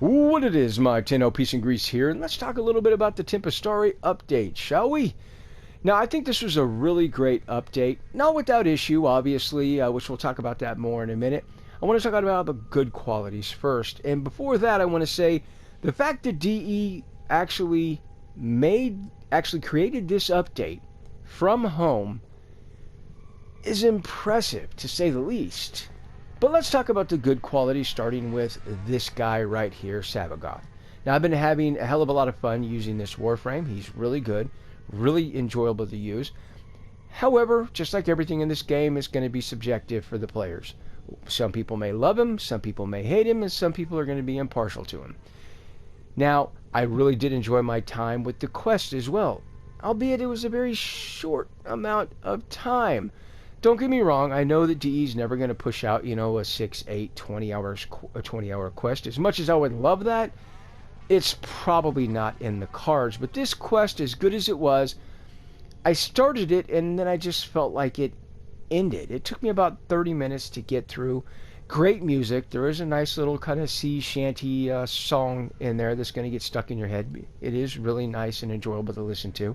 What it is, my 10 Peace and Grease here, and let's talk a little bit about the Tempestarii update, shall we? Now, I think this was a really great update, not without issue, obviously, which we'll talk about that more in a minute. I want to talk about the good qualities first, and before that, I want to say the fact that DE actually created this update from home is impressive, to say the least. But let's talk about the good qualities, starting with this guy right here, Sabogoth. Now, I've been having a hell of a lot of fun using this Warframe. He's really good, really enjoyable to use. However, just like everything in this game, it's going to be subjective for the players. Some people may love him, some people may hate him, and some people are going to be impartial to him. Now, I really did enjoy my time with the quest as well, albeit it was a very short amount of time. Don't get me wrong, I know that DE's never going to push out, a 6, 8, 20 hours, a 20-hour quest. As much as I would love that, it's probably not in the cards. But this quest, as good as it was, I started it and then I just felt like it ended. It took me about 30 minutes to get through. Great music. There is a nice little kind of sea shanty song in there that's going to get stuck in your head. It is really nice and enjoyable to listen to.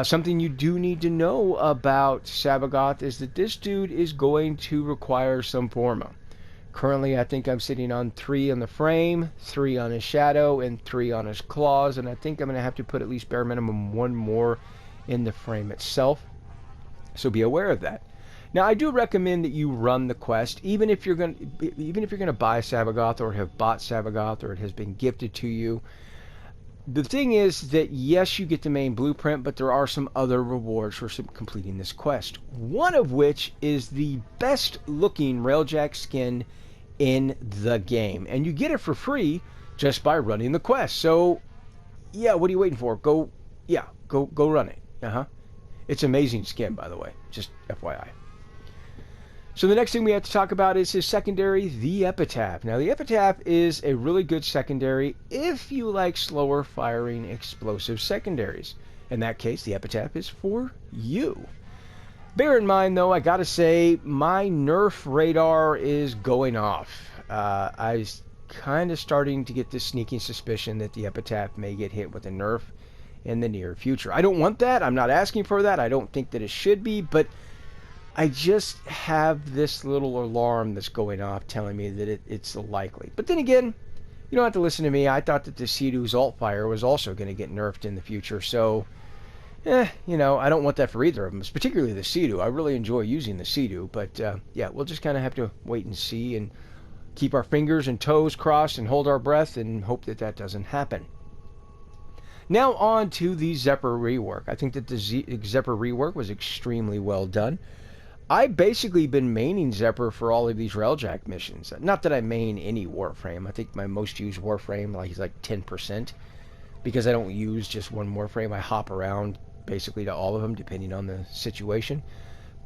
Something you do need to know about Sabogoth is that this dude is going to require some forma. Currently, I think I'm sitting on 3 on the frame, 3 on his shadow, and 3 on his claws, and I think I'm going to have to put at least bare minimum 1 more in the frame itself. So be aware of that. Now, I do recommend that you run the quest, even if you're going to buy Sabogoth or have bought Sabogoth or it has been gifted to you. The thing is that, yes, you get the main blueprint, but there are some other rewards for completing this quest. One of which is the best looking Railjack skin in the game. And you get it for free just by running the quest. So, yeah, what are you waiting for? Go run it. It's amazing skin, by the way. Just FYI. So the next thing we have to talk about is his secondary, the Epitaph. Now, the Epitaph is a really good secondary if you like slower firing explosive secondaries. In that case, the Epitaph is for you. Bear in mind, though, I gotta say, my nerf radar is going off. I was kind of starting to get this sneaking suspicion that the Epitaph may get hit with a nerf in the near future. I don't want that. I'm not asking for that. I don't think that it should be, but I just have this little alarm that's going off telling me that it's likely. But then again, you don't have to listen to me. I thought that the Sea-Doo's alt-fire was also going to get nerfed in the future. So, I don't want that for either of them, particularly the Sea-Doo. I really enjoy using the Sea-Doo. But, we'll just kind of have to wait and see and keep our fingers and toes crossed and hold our breath and hope that that doesn't happen. Now on to the Zephyr rework. I think that the Zephyr rework was extremely well done. I've basically been maining Zephyr for all of these Railjack missions. Not that I main any Warframe. I think my most used Warframe is like 10%. Because I don't use just one Warframe. I hop around basically to all of them depending on the situation.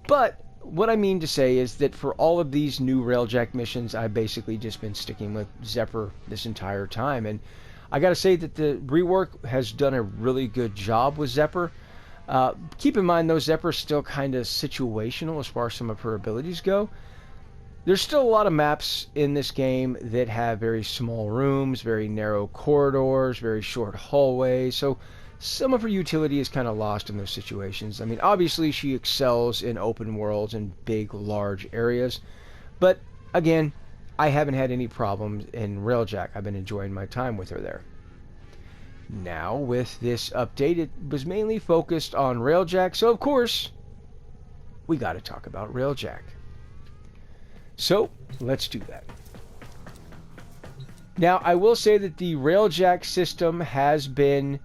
But what I mean to say is that for all of these new Railjack missions, I've basically just been sticking with Zephyr this entire time. And I gotta say that the rework has done a really good job with Zephyr. Keep in mind, though, Zephyr's still kind of situational as far as some of her abilities go. There's still a lot of maps in this game that have very small rooms, very narrow corridors, very short hallways, so some of her utility is kind of lost in those situations. I mean, obviously she excels in open worlds and big, large areas, but again, I haven't had any problems in Railjack. I've been enjoying my time with her there. Now, with this update, it was mainly focused on Railjack, so of course, we got to talk about Railjack. So, let's do that. Now, I will say that the Railjack system has been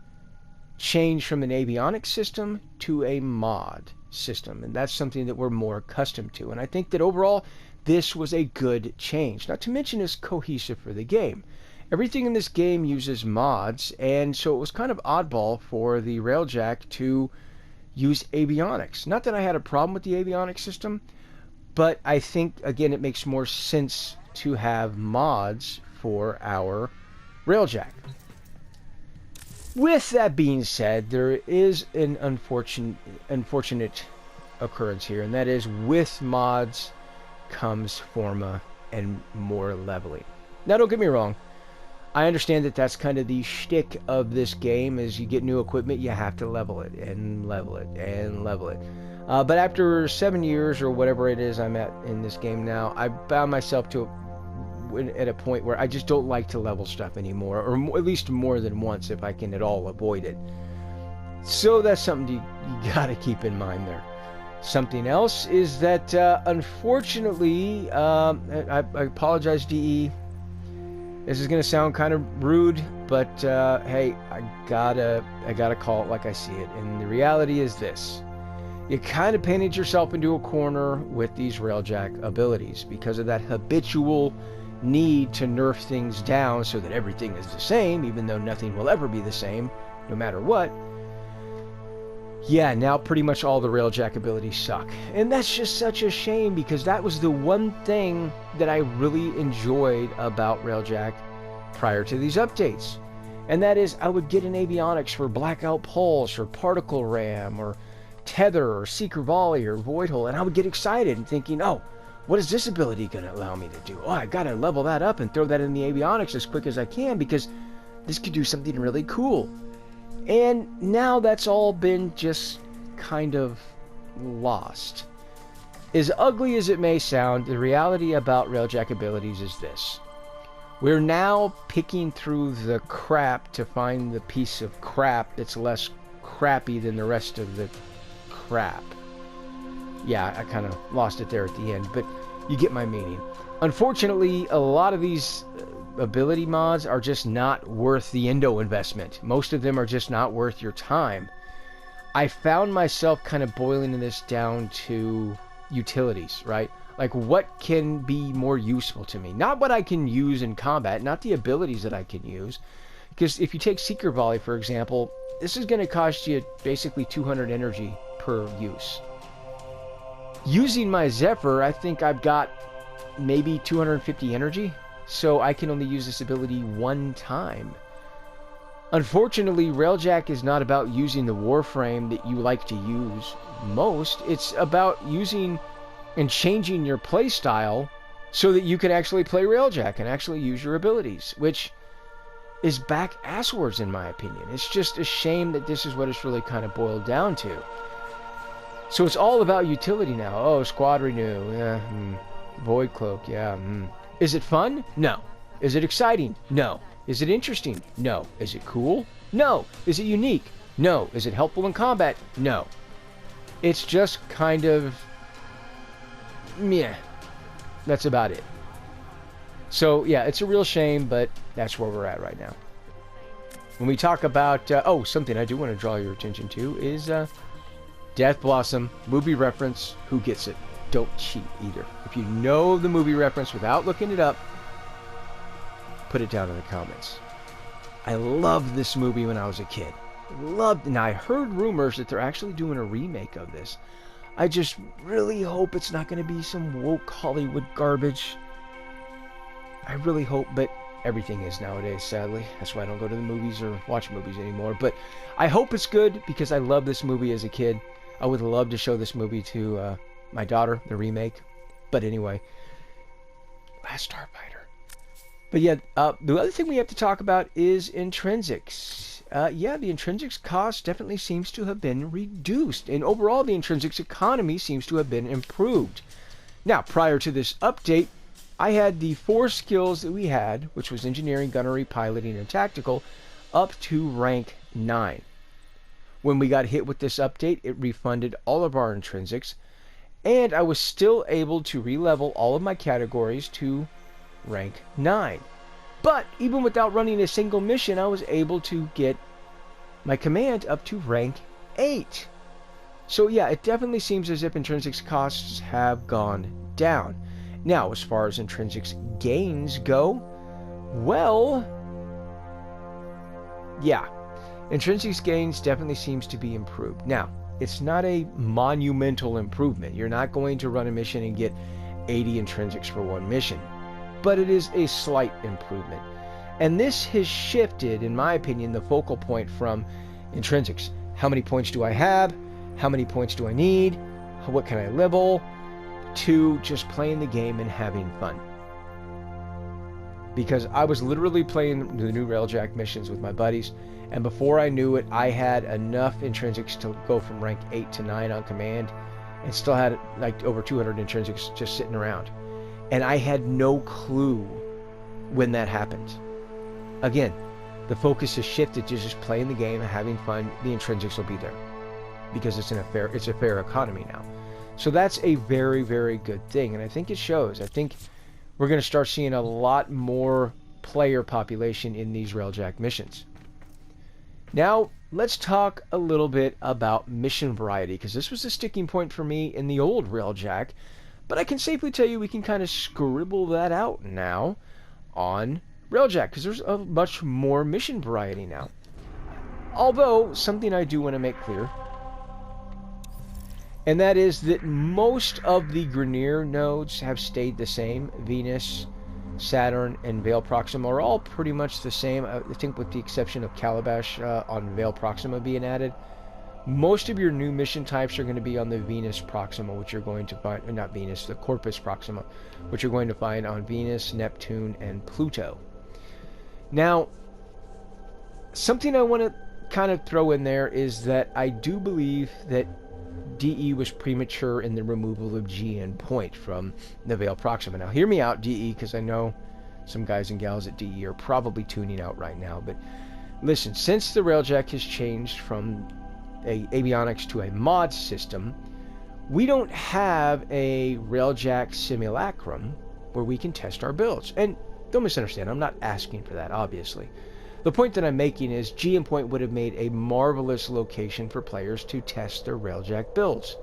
changed from an avionics system to a mod system, and that's something that we're more accustomed to. And I think that overall, this was a good change. Not to mention it's cohesive for the game. Everything in this game uses mods, and so it was kind of oddball for the Railjack to use avionics. Not that I had a problem with the avionics system, but I think, again, it makes more sense to have mods for our Railjack. With that being said, there is an unfortunate occurrence here, and that is with mods comes forma and more leveling. Now, don't get me wrong. I understand that that's kind of the shtick of this game. Is you get new equipment, you have to level it and level it and level it. But after 7 years or whatever it is I'm at in this game now, I found myself at a point where I just don't like to level stuff anymore, or at least more than once if I can at all avoid it. So that's something you gotta keep in mind there. Something else is that unfortunately, I apologize, DE. This is gonna sound kind of rude, but hey, I gotta call it like I see it. And the reality is this: you kind of painted yourself into a corner with these Railjack abilities because of that habitual need to nerf things down so that everything is the same, even though nothing will ever be the same, no matter what. Yeah, now pretty much all the Railjack abilities suck. And that's just such a shame, because that was the one thing that I really enjoyed about Railjack prior to these updates. And that is, I would get an avionics for Blackout Pulse, or Particle Ram, or Tether, or Seeker Volley, or Void Hole, and I would get excited and thinking, oh, what is this ability going to allow me to do? Oh, I got to level that up and throw that in the avionics as quick as I can, because this could do something really cool. And now that's all been just kind of lost. As ugly as it may sound, the reality about Railjack abilities is this. We're now picking through the crap to find the piece of crap that's less crappy than the rest of the crap. Yeah, I kind of lost it there at the end, but you get my meaning. Unfortunately, a lot of these ability mods are just not worth the endo investment. Most of them are just not worth your time. I found myself kind of boiling this down to utilities, right? Like, what can be more useful to me? Not what I can use in combat, not the abilities that I can use. Because if you take Seeker Volley, for example, this is going to cost you basically 200 energy per use. Using my Zephyr, I think I've got maybe 250 energy, so I can only use this ability one time. Unfortunately, Railjack is not about using the Warframe that you like to use most. It's about using and changing your playstyle so that you can actually play Railjack and actually use your abilities, which is back asswards in my opinion. It's just a shame that this is what it's really kind of boiled down to. So it's all about utility now. Oh, Squad Renew, yeah, Void Cloak, yeah. Is it fun? No. Is it exciting? No. Is it interesting? No. Is it cool? No. Is it unique? No. Is it helpful in combat? No. It's just kind of meh. That's about it. So yeah, it's a real shame, but that's where we're at right now. When we talk about something I do want to draw your attention to is Death Blossom movie reference. Who gets it? Don't cheat either. If you know the movie reference without looking it up, put it down in the comments. I loved this movie when I was a kid. And I heard rumors that they're actually doing a remake of this. I just really hope it's not going to be some woke Hollywood garbage. I really hope, but everything is nowadays, sadly. That's why I don't go to the movies or watch movies anymore. But I hope it's good, because I loved this movie as a kid. I would love to show this movie to my daughter, the remake. But anyway, Last Starfighter. But yeah, the other thing we have to talk about is intrinsics. Yeah, the intrinsics cost definitely seems to have been reduced, and overall the intrinsics economy seems to have been improved. Now, prior to this update, I had the 4 skills that we had, which was engineering, gunnery, piloting, and tactical, up to rank 9. When we got hit with this update, it refunded all of our intrinsics, and I was still able to re-level all of my categories to rank 9. But even without running a single mission, I was able to get my command up to rank 8. So yeah, it definitely seems as if intrinsics costs have gone down. Now, as far as intrinsics gains go, well, yeah, intrinsics gains definitely seems to be improved. Now, it's not a monumental improvement. You're not going to run a mission and get 80 intrinsics for one mission, but it is a slight improvement. And this has shifted, in my opinion, the focal point from intrinsics. How many points do I have? How many points do I need? What can I level? To just playing the game and having fun. because I was literally playing the new Railjack missions with my buddies, and before I knew it, I had enough intrinsics to go from rank 8 to 9 on command, and still had like over 200 intrinsics just sitting around. And I had no clue when that happened. Again, the focus has shifted to just playing the game and having fun. The intrinsics will be there because it's a fair economy now. So that's a very, very good thing, and I think it shows. I think we're going to start seeing a lot more player population in these Railjack missions. Now, let's talk a little bit about mission variety, because this was a sticking point for me in the old Railjack, but I can safely tell you we can kind of scribble that out now on Railjack, because there's a much more mission variety now. Although, something I do want to make clear, and that is that most of the Grineer nodes have stayed the same. Venus, Saturn, and Vale Proxima are all pretty much the same. I think with the exception of Calabash on Vale Proxima being added. Most of your new mission types are going to be on the Venus Proxima, which you're going to find, not Venus, the Corpus Proxima, which you're going to find on Venus, Neptune, and Pluto. Now, something I want to kind of throw in there is that I do believe that DE was premature in the removal of GN point from the Vale Proxima. Now, hear me out, DE, because I know some guys and gals at DE are probably tuning out right now. But listen, since the Railjack has changed from a avionics to a mod system, we don't have a Railjack simulacrum where we can test our builds. And don't misunderstand, I'm not asking for that, obviously. The point that I'm making is GM Point would have made a marvelous location for players to test their Railjack builds.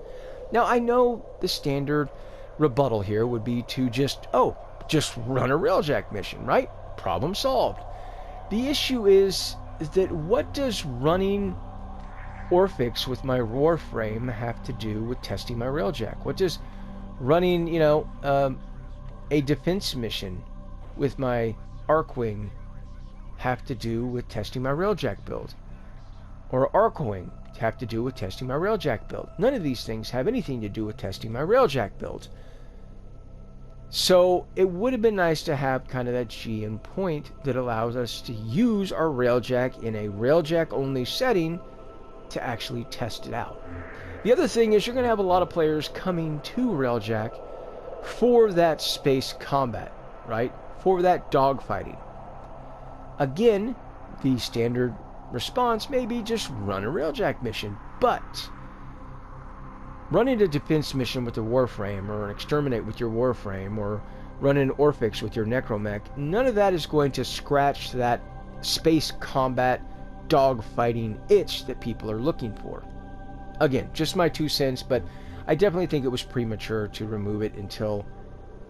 Now, I know the standard rebuttal here would be to just run a Railjack mission, right? Problem solved. The issue is that what does running Orphix with my Warframe have to do with testing my Railjack? What does running, a defense mission with my Archwing have to do with testing my Railjack build? Or Archwing have to do with testing my Railjack build? None of these things have anything to do with testing my Railjack build. So it would have been nice to have kind of that GN point that allows us to use our Railjack in a Railjack only setting to actually test it out. The other thing is you're going to have a lot of players coming to Railjack for that space combat, right? For that dogfighting. Again, the standard response may be just run a Railjack mission, but running a defense mission with a Warframe, or an exterminate with your Warframe, or run an Orphix with your Necromech, none of that is going to scratch that space combat dogfighting itch that people are looking for. Again, just my 2 cents, but I definitely think it was premature to remove it until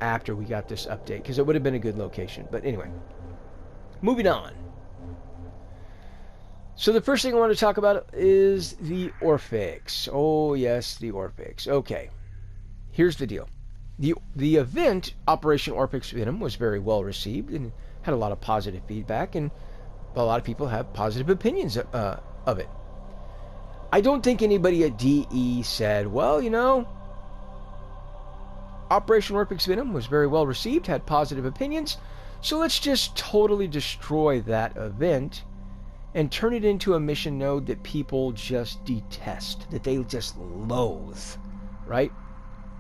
after we got this update, because it would have been a good location. But anyway, moving on. So the first thing I want to talk about is the Orphix. Oh yes, the Orphix. Okay, here's the deal. The event, Operation Orphix Venom, was very well received and had a lot of positive feedback, and a lot of people have positive opinions of it. I don't think anybody at DE said, well, Operation Orphix Venom was very well received, had positive opinions, so let's just totally destroy that event and turn it into a mission node that people just detest, that they just loathe, right?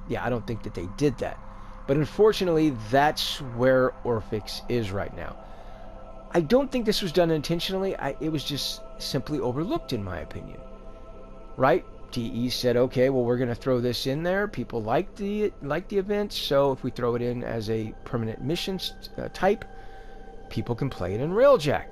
Yeah, I don't think that they did that. But unfortunately, that's where Orphix is right now. I don't think this was done intentionally. It was just simply overlooked, in my opinion. Right? DE said, okay, well, we're going to throw this in there. People like the event, so if we throw it in as a permanent mission type, people can play it in Railjack.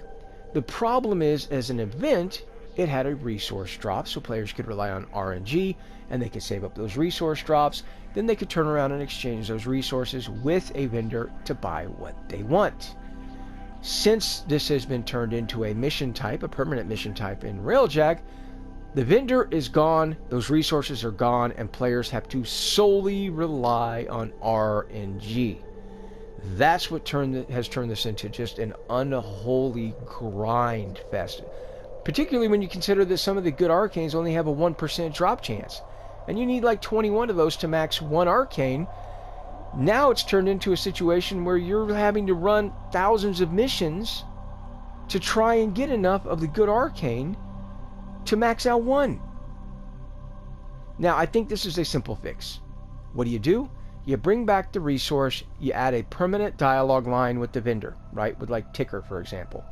The problem is, as an event, it had a resource drop, so players could rely on RNG, and they could save up those resource drops. Then they could turn around and exchange those resources with a vendor to buy what they want. Since this has been turned into a mission type, a permanent mission type in Railjack, the vendor is gone, those resources are gone, and players have to solely rely on RNG. That's what has turned this into just an unholy grind fest. Particularly when you consider that some of the good arcanes only have a 1% drop chance. And you need like 21 of those to max one arcane. Now it's turned into a situation where you're having to run thousands of missions to try and get enough of the good arcane to max out one. Now, I think this is a simple fix. What do? You bring back the resource, you add a permanent dialogue line with the vendor, right? With like Ticker, for example.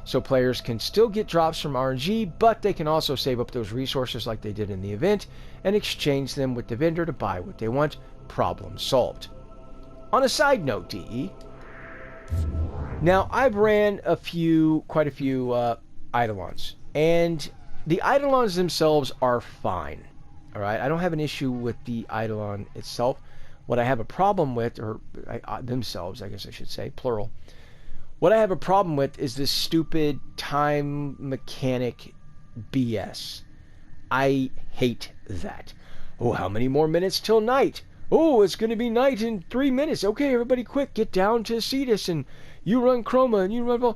So players can still get drops from RNG, but they can also save up those resources like they did in the event and exchange them with the vendor to buy what they want. Problem solved. On a side note, DE, now I've ran quite a few Idlelines, and the Idlelines themselves are fine. All right, I don't have an issue with the Idleline itself. What I have a problem with, or themselves, I guess I should say, plural. What I have a problem with is this stupid time mechanic BS. I hate that. Oh, how many more minutes till night? Oh, it's going to be night in 3 minutes. Okay, everybody quick, get down to Cetus, and you run Chroma, and you run...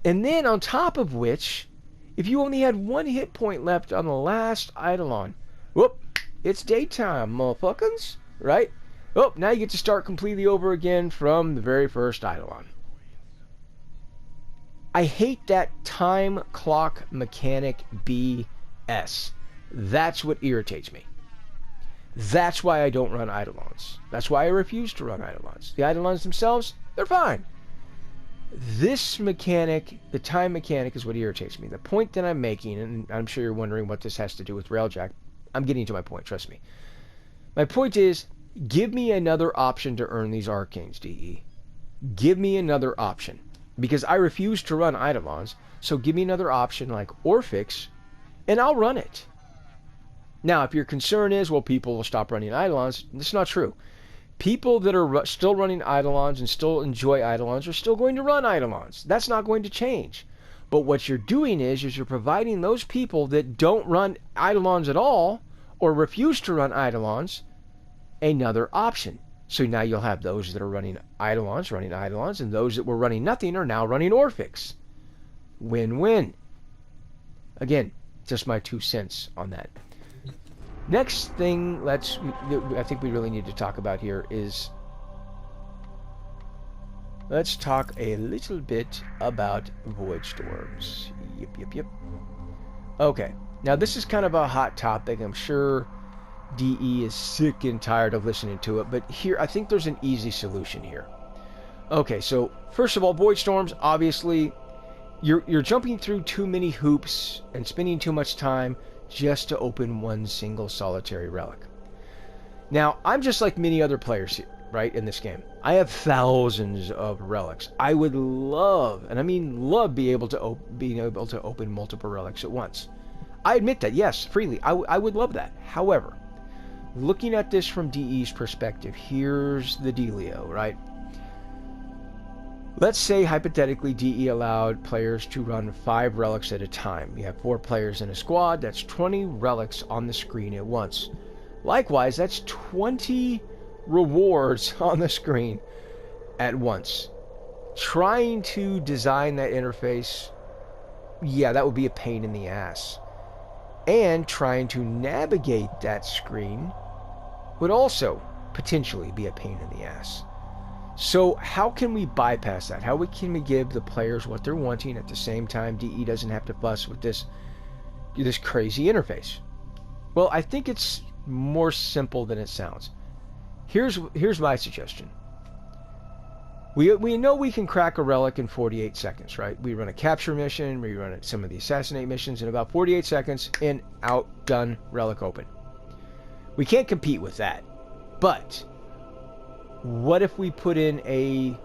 And then on top of which, if you only had one hit point left on the last Eidolon, whoop, it's daytime, motherfuckers, right? Oh, now you get to start completely over again from the very first Eidolon. I hate that time clock mechanic BS. That's what irritates me. That's why I don't run Eidolons. That's why I refuse to run Eidolons. The Eidolons themselves, they're fine. This mechanic, the time mechanic, is what irritates me. The point that I'm making, and I'm sure you're wondering what this has to do with Railjack, I'm getting to my point, trust me. My point is, give me another option to earn these arcanes, DE. Give me another option. Because I refuse to run Eidolons, so give me another option like Orphix, and I'll run it. Now, if your concern is, well, people will stop running Eidolons, that's not true. People that are still running Eidolons and still enjoy Eidolons are still going to run Eidolons. That's not going to change. But what you're doing is you're providing those people that don't run Eidolons at all, or refuse to run Eidolons, another option. So now you'll have those that are running Eidolons, and those that were running nothing are now running Orphix. Win-win. Again, just my 2 cents on that. Next thing I think we really need to talk about here is, let's talk a little bit about Void Storms. Yep. Okay, now this is kind of a hot topic. I'm sure DE is sick and tired of listening to it, but here, I think there's an easy solution here. Okay, so first of all, Void Storms, obviously, you're jumping through too many hoops and spending too much time just to open one single solitary relic. Now, I'm just like many other players here, right, in this game. I have thousands of relics. I would love, and I mean love, being able to open multiple relics at once. I admit that, yes, freely. I would love that. However, looking at this from DE's perspective, here's the dealio, right? Let's say, hypothetically, DE allowed players to run 5 relics at a time. You have 4 players in a squad. That's 20 relics on the screen at once. Likewise, that's 20 rewards on the screen at once. Trying to design that interface, yeah, that would be a pain in the ass. And trying to navigate that screen would also potentially be a pain in the ass. So how can we bypass that? How can we give the players what they're wanting at the same time DE doesn't have to fuss with this crazy interface? Well, I think it's more simple than it sounds. Here's my suggestion. We know we can crack a relic in 48 seconds, right? We run a capture mission, we run some of the assassinate missions in about 48 seconds, and out, done, relic open. We can't compete with that. But what if we put in a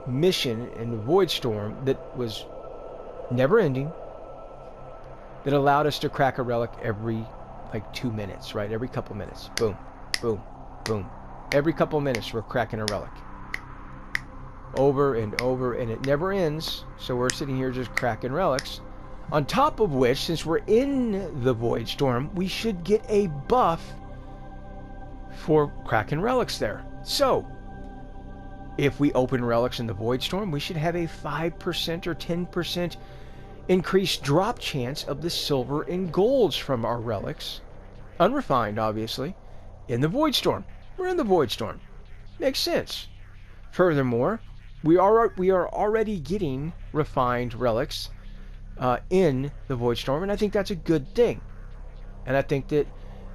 mission in Void Storm that was never ending, that allowed us to crack a relic every like 2 minutes, right? Every couple minutes. Boom, boom, boom. Every couple minutes we're cracking a relic. Over and over, and it never ends. So we're sitting here just cracking relics. On top of which, since we're in the Void Storm, we should get a buff for cracking relics there. So, if we open relics in the Void Storm, we should have a 5% or 10% increased drop chance of the silver and golds from our relics, unrefined obviously, in the Void Storm. We're in the Void Storm. Makes sense. Furthermore, we are already getting refined relics in the Void Storm, and I think that's a good thing. And I think that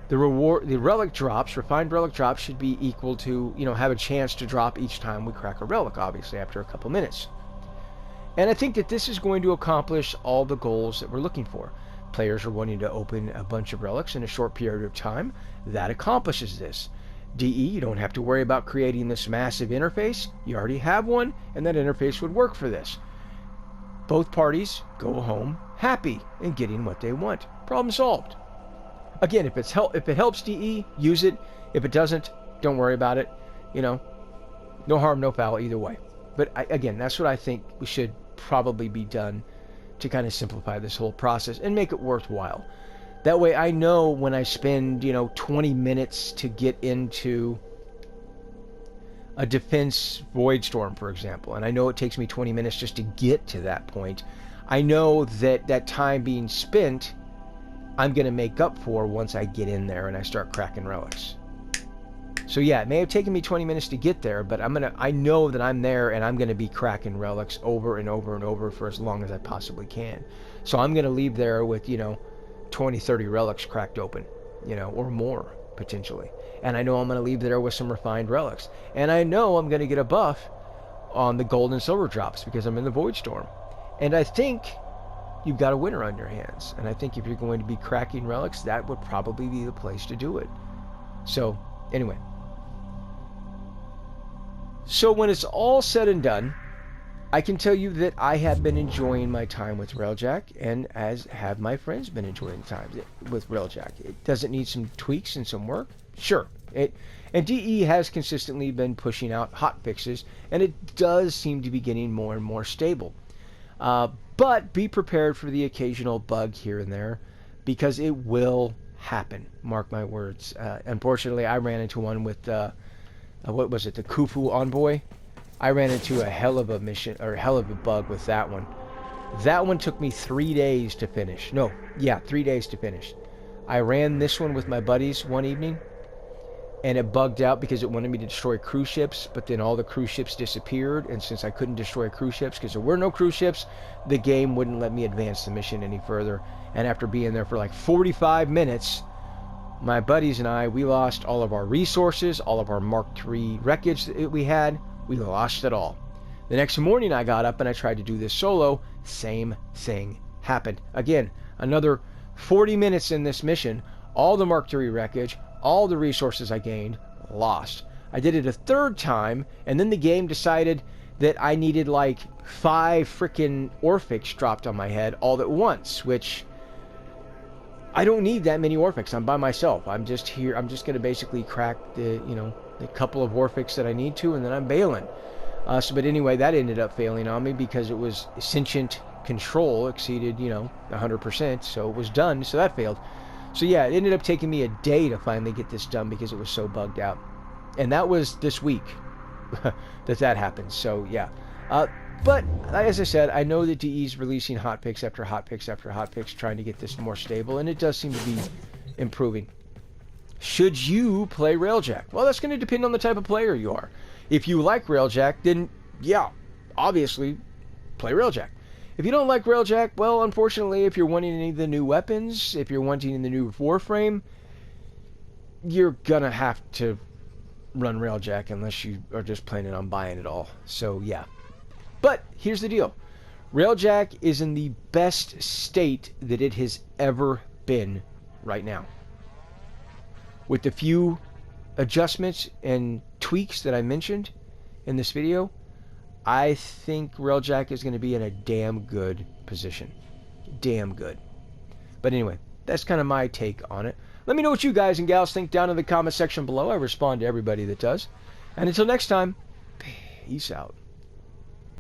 the relic drops, refined relic drops, should be equal to, have a chance to drop each time we crack a relic, obviously, after a couple minutes. And I think that this is going to accomplish all the goals that we're looking for. Players are wanting to open a bunch of relics in a short period of time. That accomplishes this. DE, you don't have to worry about creating this massive interface. You already have one, and that interface would work for this. Both parties go home happy and getting what they want. Problem solved. Again, if it helps DE, use it. If it doesn't, don't worry about it. No harm, no foul either way. But again, that's what I think we should probably be done to kind of simplify this whole process and make it worthwhile. That way I know when I spend, 20 minutes to get into a defense void storm, for example, and I know it takes me 20 minutes just to get to that point, I know that time being spent, I'm going to make up for once I get in there and I start cracking relics. So yeah, it may have taken me 20 minutes to get there, but I know that I'm there and I'm going to be cracking relics over and over and over for as long as I possibly can. So I'm going to leave there with, 20, 30 relics cracked open, or more, potentially. And I know I'm going to leave there with some refined relics. And I know I'm going to get a buff on the gold and silver drops because I'm in the Void Storm. And I think you've got a winner on your hands. And I think if you're going to be cracking relics, that would probably be the place to do it. So, anyway. So when it's all said and done, I can tell you that I have been enjoying my time with Railjack, and as have my friends been enjoying time with Railjack. It doesn't need some tweaks and some work? Sure. And DE has consistently been pushing out hot fixes, and it does seem to be getting more and more stable. But be prepared for the occasional bug here and there, because it will happen. Mark my words. Unfortunately, I ran into one with, what was it, the Khufu Envoy? I ran into a hell of a mission, or hell of a bug with that one. That one took me 3 days to finish. 3 days to finish. I ran this one with my buddies one evening, and it bugged out because it wanted me to destroy cruise ships, but then all the cruise ships disappeared, and since I couldn't destroy cruise ships because there were no cruise ships, the game wouldn't let me advance the mission any further. And after being there for like 45 minutes, my buddies and I, we lost all of our resources, all of our Mark III wreckage that we had. We lost it all. The next morning I got up and I tried to do this solo. Same thing happened. Again, another 40 minutes in this mission. All the Mark III wreckage, all the resources I gained, lost. I did it a third time, and then the game decided that I needed like 5 freaking Orphics dropped on my head all at once, which I don't need that many Orphics. I'm by myself. I'm just here. I'm just going to basically crack the couple of Orphics that I need to, and then I'm bailing. But anyway, that ended up failing on me because it was sentient control exceeded, 100%, so it was done, so that failed. So yeah, it ended up taking me a day to finally get this done because it was so bugged out. And that was this week that happened, so yeah. But, as I said, I know that DE's releasing hotfix after hotfix after hotfix trying to get this more stable, and it does seem to be improving. Should you play Railjack? Well, that's going to depend on the type of player you are. If you like Railjack, then, yeah, obviously, play Railjack. If you don't like Railjack, well, unfortunately, if you're wanting any of the new weapons, if you're wanting the new Warframe, you're going to have to run Railjack unless you are just planning on buying it all. So, yeah. But here's the deal. Railjack is in the best state that it has ever been right now. With the few adjustments and tweaks that I mentioned in this video, I think Railjack is going to be in a damn good position. Damn good. But anyway, that's kind of my take on it. Let me know what you guys and gals think down in the comment section below. I respond to everybody that does. And until next time, peace out.